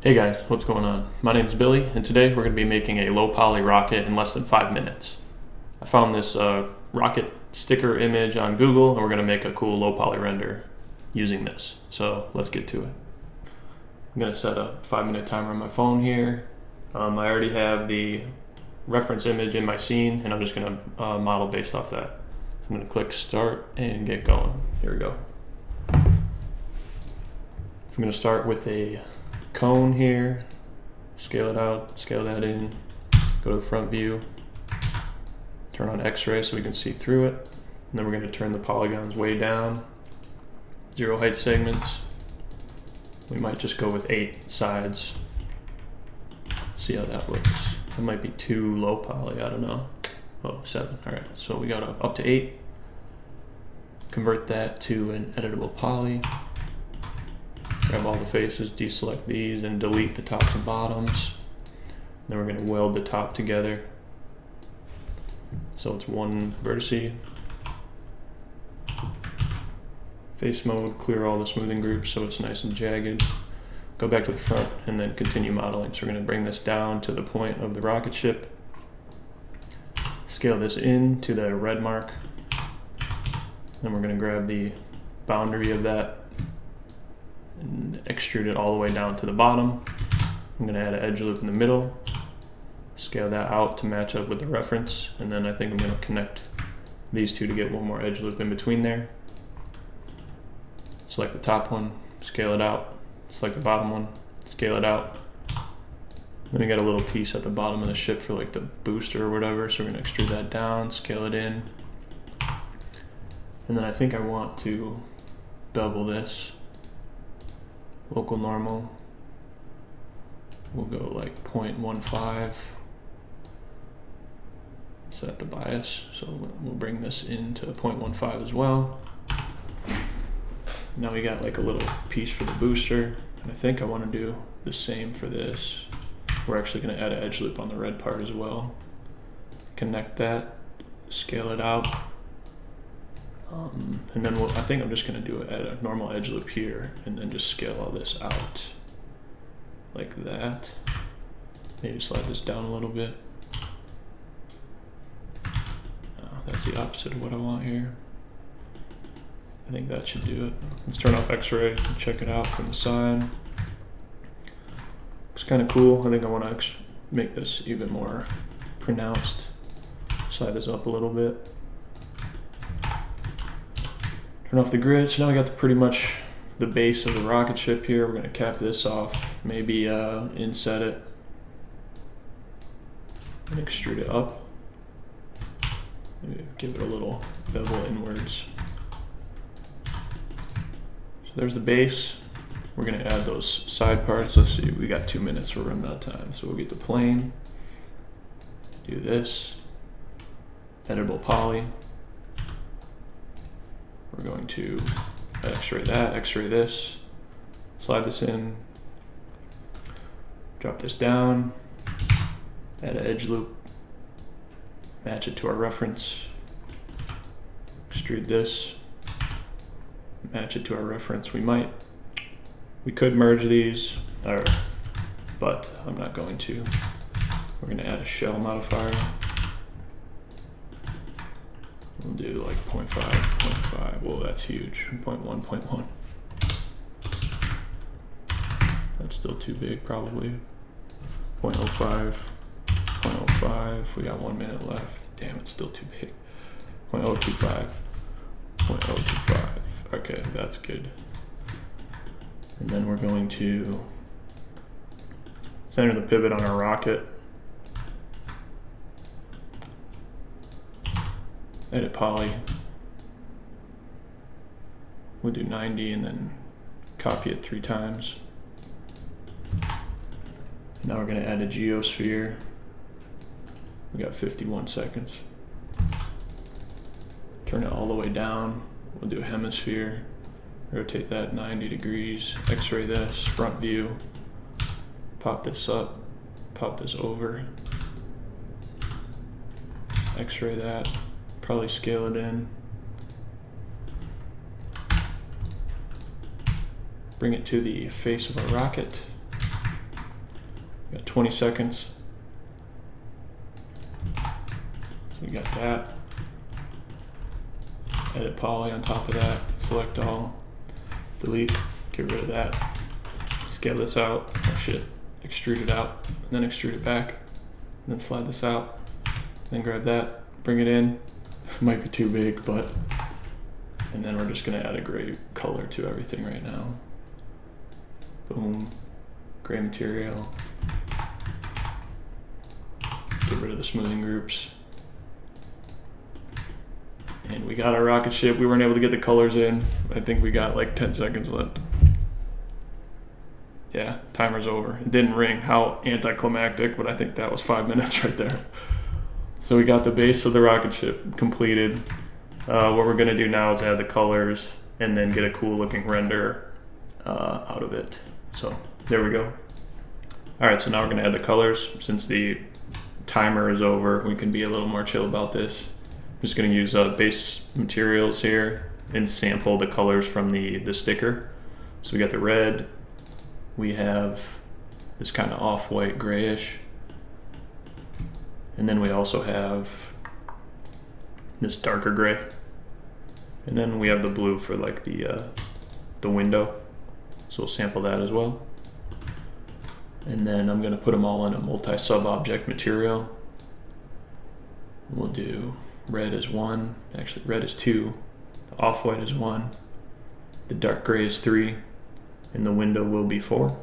Hey guys, what's going on? My name is Billy, and today we're going to be making a low poly rocket in less than 5 minutes. I found this rocket sticker image on Google, and we're going to make a cool low poly render using this. So let's get to it. I'm going to set a 5-minute timer on my phone here. I already have the reference image in my scene, and I'm just going to model based off that. I'm going to click start and get going. Here we go. I'm going to start with a cone here, scale it out, scale that in, go to the front view, turn on X-ray so we can see through it, and then we're going to turn the polygons way down, 0 height segments. We might just go with 8 sides, see how that looks. That might be too low poly, I don't know. Oh, 7, all right, so we got up to 8. Convert that to an editable poly. Grab all the faces, deselect these, and delete the tops and bottoms. Then we're going to weld the top together. So it's one vertice. Face mode, clear all the smoothing groups so it's nice and jagged. Go back to the front and then continue modeling. So we're going to bring this down to the point of the rocket ship. Scale this in to the red mark. Then we're going to grab the boundary of that and extrude it all the way down to the bottom. I'm going to add an edge loop in the middle, scale that out to match up with the reference, and then I think I'm going to connect these two to get one more edge loop in between there. Select the top one, scale it out, select the bottom one, scale it out. Then we got a little piece at the bottom of the ship for like the booster or whatever, so we're going to extrude that down, scale it in. And then I think I want to bevel this. Local normal, we'll go like 0.15, set the bias, so we'll bring this into 0.15 as well. Now we got like a little piece for the booster, and I think I want to do the same for this. We're actually going to add an edge loop on the red part as well. Connect that, scale it out. And then I think I'm just going to do it at a normal edge loop here and then just scale all this out like that. Maybe slide this down a little bit. That's the opposite of what I want here. I think that should do it. Let's turn off X-ray and check it out from the side. Looks kind of cool. I think I want to make this even more pronounced. Slide this up a little bit. Turn off the grid. So now we got pretty much the base of the rocket ship here. We're going to cap this off, maybe inset it, and extrude it up. Maybe give it a little bevel inwards. So there's the base. We're going to add those side parts. Let's see, we got 2 minutes. We're running out of time. So we'll get the plane, do this, editable poly. We're going to X-ray that, X-ray this, slide this in, drop this down, add an edge loop, match it to our reference, extrude this, match it to our reference. We could merge these, but I'm not going to. We're going to add a shell modifier. We'll do like 0.5, 0.5. Whoa, that's huge. 0.1, 0.1. That's still too big, probably. 0.05, 0.05. We got 1 minute left. Damn, it's still too big. 0.025, 0.025. Okay, that's good. And then we're going to center the pivot on our rocket. Edit poly. We'll do 90 and then copy it 3 times. Now we're going to add a geosphere. We got 51 seconds. Turn it all the way down. We'll do a hemisphere. Rotate that 90 degrees. X-ray this, front view. Pop this up. Pop this over. X-ray that. Probably scale it in. Bring it to the face of our rocket. Got 20 seconds. So we got that. Edit poly on top of that. Select all. Delete. Get rid of that. Scale this out. Oh shit. Extrude it out. And then extrude it back. And then slide this out. Then grab that. Bring it in. Might be too big, but. And then we're just gonna add a gray color to everything right now. Boom. Gray material. Get rid of the smoothing groups. And we got our rocket ship. We weren't able to get the colors in. I think we got like 10 seconds left. Yeah, timer's over. It didn't ring. How anticlimactic, but I think that was 5 minutes right there. So we got the base of the rocket ship completed. What we're gonna do now is add the colors and then get a cool looking render out of it. So there we go. All right, so now we're gonna add the colors. Since the timer is over, we can be a little more chill about this. I'm just gonna use base materials here and sample the colors from the sticker. So we got the red, we have this kind of off-white grayish, and then we also have this darker gray, and then we have the blue for like the window. So we'll sample that as well. And then I'm gonna put them all in a multi-sub object material. We'll do red is 1, actually red is 2, the off-white is 1, the dark gray is 3, and the window will be 4. And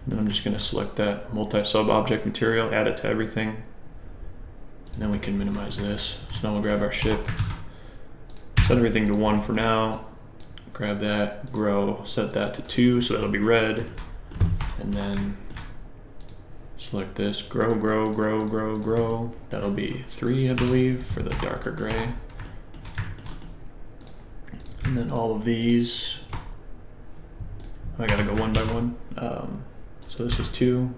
then I'm just gonna select that multi-sub object material, add it to everything, and then we can minimize this. So now we'll grab our ship, set everything to 1 for now, grab that, grow, set that to 2, so that'll be red, and then select this, grow, grow, grow, grow, grow. That'll be 3, I believe, for the darker gray. And then all of these, I gotta go one by one. So this is 2.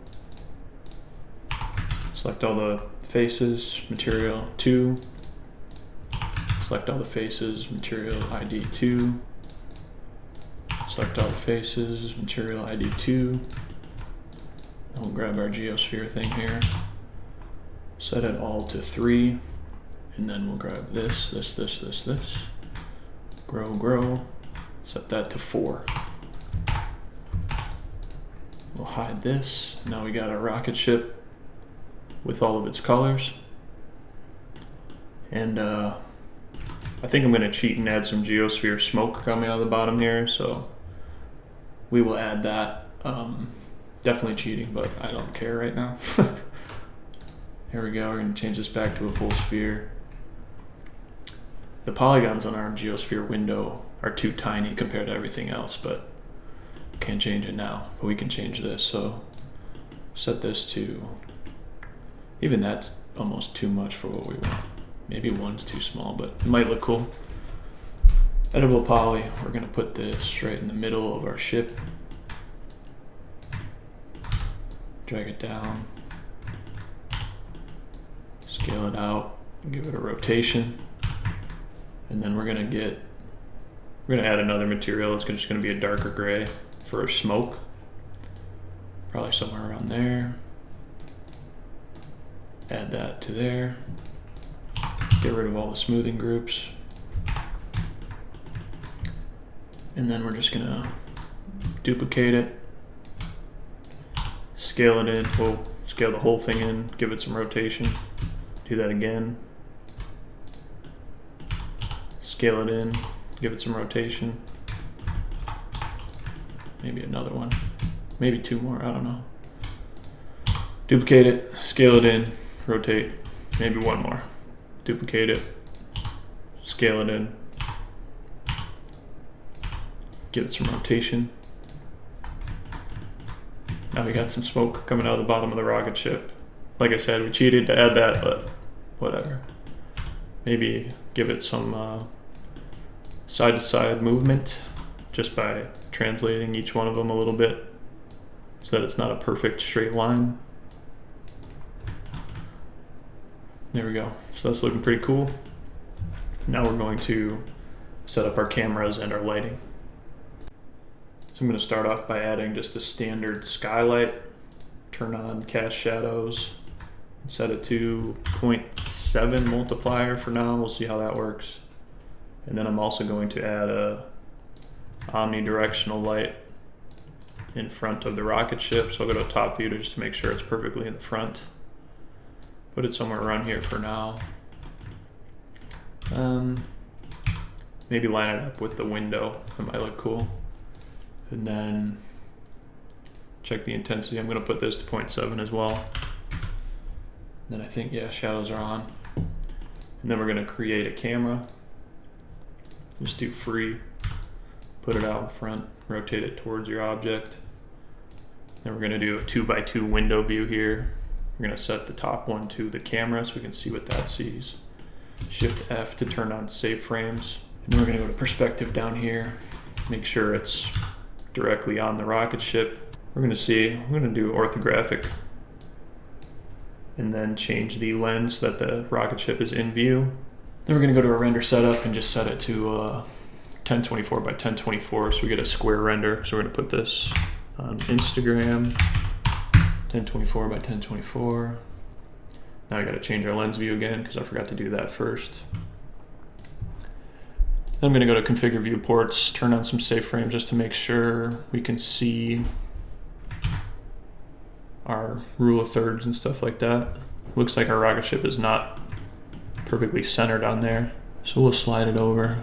Select all the faces, material 2. Select all the faces, material ID 2. Select all the faces, material ID 2. We'll grab our geosphere thing here, set it all to 3, and then we'll grab this, grow, grow, set that to 4. We'll hide this. Now we got our rocket ship with all of its colors. And I think I'm gonna cheat and add some geosphere smoke coming out of the bottom here, so we will add that. Definitely cheating, but I don't care right now. Here we go, we're gonna change this back to a full sphere. The polygons on our geosphere window are too tiny compared to everything else, but can't change it now, but we can change this. So set this to, even that's almost too much for what we want. Maybe 1's too small, but it might look cool. Editable poly, we're gonna put this right in the middle of our ship. Drag it down, scale it out, give it a rotation, and then we're gonna add another material. It's just gonna be a darker gray for our smoke, probably somewhere around there. Add that to there. Get rid of all the smoothing groups, and then we're just gonna duplicate it. Scale it in, we'll scale the whole thing in, give it some rotation. Do that again. Scale it in, give it some rotation. Maybe another one, maybe 2 more, I don't know. Duplicate it, scale it in, rotate, maybe 1 more. Duplicate it, scale it in, give it some rotation. Now we got some smoke coming out of the bottom of the rocket ship. Like I said, we cheated to add that, but whatever. Maybe give it some side-to-side movement just by translating each one of them a little bit so that it's not a perfect straight line. There we go. So that's looking pretty cool. Now we're going to set up our cameras and our lighting. So I'm going to start off by adding just a standard skylight, turn on cast shadows, set it to 0.7 multiplier for now. We'll see how that works. And then I'm also going to add a omnidirectional light in front of the rocket ship. So I'll go to top view just to make sure it's perfectly in the front. Put it somewhere around here for now. Maybe line it up with the window. That might look cool. And then check the intensity. I'm going to put this to 0.7 as well. Then I think, yeah, shadows are on. And then we're going to create a camera. Just do free. Put it out in front. Rotate it towards your object. Then we're going to do a 2x2 window view here. We're going to set the top one to the camera so we can see what that sees. Shift F to turn on save frames. And then we're going to go to perspective down here. Make sure it's directly on the rocket ship. We're going to do orthographic. And then change the lens so that the rocket ship is in view. Then we're going to go to our render setup and just set it to 1024 by 1024 so we get a square render. So we're going to put this on Instagram, 1024 by 1024. Now I got to change our lens view again because I forgot to do that first. Then I'm going to go to configure viewports, turn on some safe frames just to make sure we can see our rule of thirds and stuff like that. Looks like our rocket ship is not perfectly centered on there. So we'll slide it over.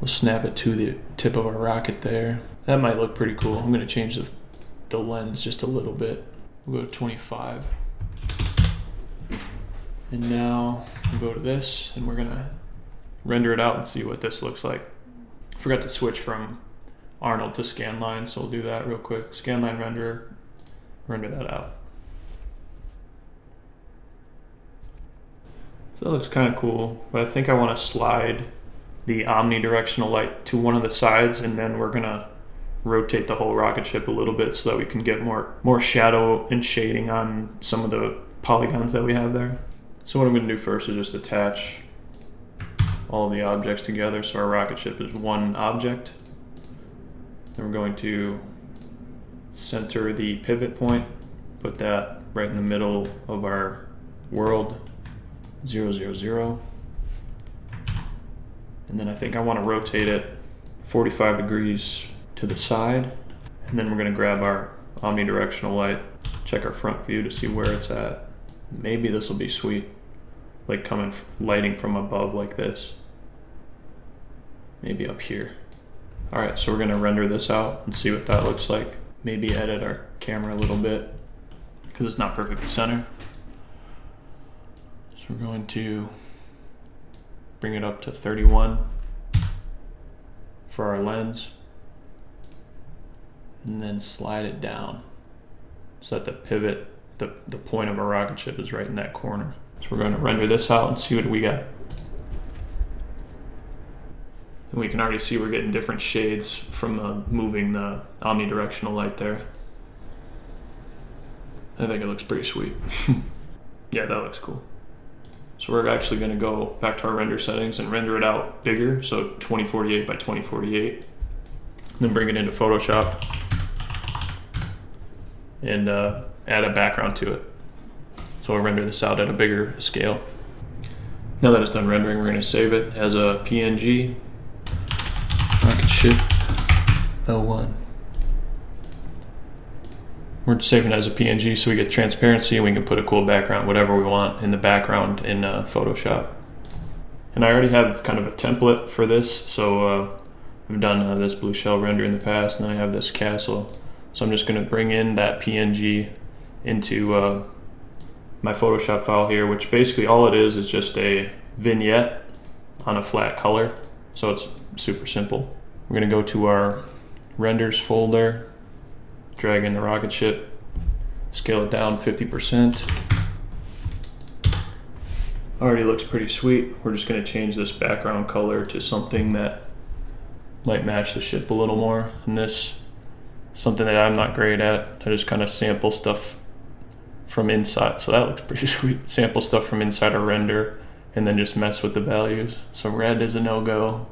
We'll snap it to the tip of our rocket there. That might look pretty cool. I'm going to change the lens just a little bit. We'll go to 25. And now we'll go to this and we're going to render it out and see what this looks like. Forgot to switch from Arnold to scanline, so we'll do that real quick. Scanline render that out. So that looks kind of cool, but I think I want to slide the omnidirectional light to one of the sides, and then we're gonna rotate the whole rocket ship a little bit so that we can get more shadow and shading on some of the polygons that we have there. So what I'm gonna do first is just attach all the objects together so our rocket ship is one object. Then we're going to center the pivot point, put that right in the middle of our world, 0, 0, 0. And then I think I want to rotate it 45 degrees to the side. And then we're going to grab our omnidirectional light, check our front view to see where it's at. Maybe this will be sweet, like lighting from above like this. Maybe up here. All right, so we're going to render this out and see what that looks like. Maybe edit our camera a little bit because it's not perfectly centered. So we're going to bring it up to 31 for our lens and then slide it down so that the pivot, the point of our rocket ship is right in that corner. So we're going to render this out and see what we got. And we can already see we're getting different shades from moving the omnidirectional light there. I think it looks pretty sweet. Yeah, that looks cool. So we're actually going to go back to our render settings and render it out bigger, so 2048 by 2048. Then bring it into Photoshop and add a background to it. So we'll render this out at a bigger scale. Now that it's done rendering, we're going to save it as a PNG. Rocket ship L1. We're saving it as a PNG so we get transparency and we can put a cool background, whatever we want in the background in Photoshop. And I already have kind of a template for this, so I've done this blue shell render in the past, and then I have this castle. So I'm just going to bring in that PNG into my Photoshop file here, which basically all it is just a vignette on a flat color. So it's super simple. We're going to go to our renders folder, drag in the rocket ship, scale it down 50%. Already looks pretty sweet. We're just going to change this background color to something that might match the ship a little more. And this, something that I'm not great at. I just kind of sample stuff from inside. So that looks pretty sweet. Sample stuff from inside a render and then just mess with the values. So red is a no-go.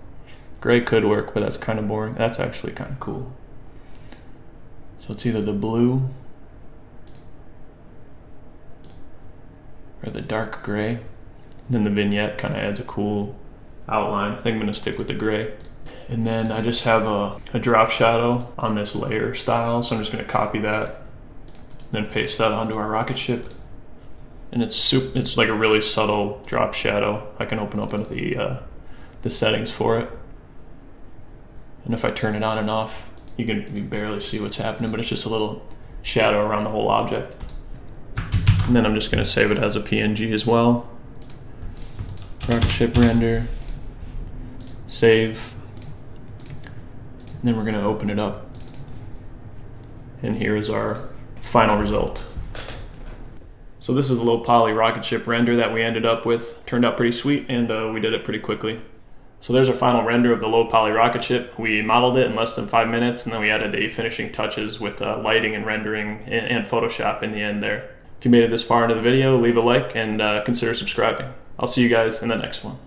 Gray could work, but that's kind of boring. That's actually kind of cool. So it's either the blue or the dark gray. Then the vignette kind of adds a cool outline. I think I'm gonna stick with the gray. And then I just have a drop shadow on this layer style, so I'm just gonna copy that, then paste that onto our rocket ship. And it's like a really subtle drop shadow. I can open up into the settings for it. And if I turn it on and off, you can barely see what's happening, but it's just a little shadow around the whole object. And then I'm just gonna save it as a PNG as well. Rocket ship render, save. And then we're gonna open it up. And here is our final result. So this is the low poly rocket ship render that we ended up with. Turned out pretty sweet, and we did it pretty quickly. So there's our final render of the low poly rocket ship. We modeled it in less than 5 minutes, and then we added the finishing touches with lighting and rendering and Photoshop in the end there. If you made it this far into the video, leave a like and consider subscribing. I'll see you guys in the next one.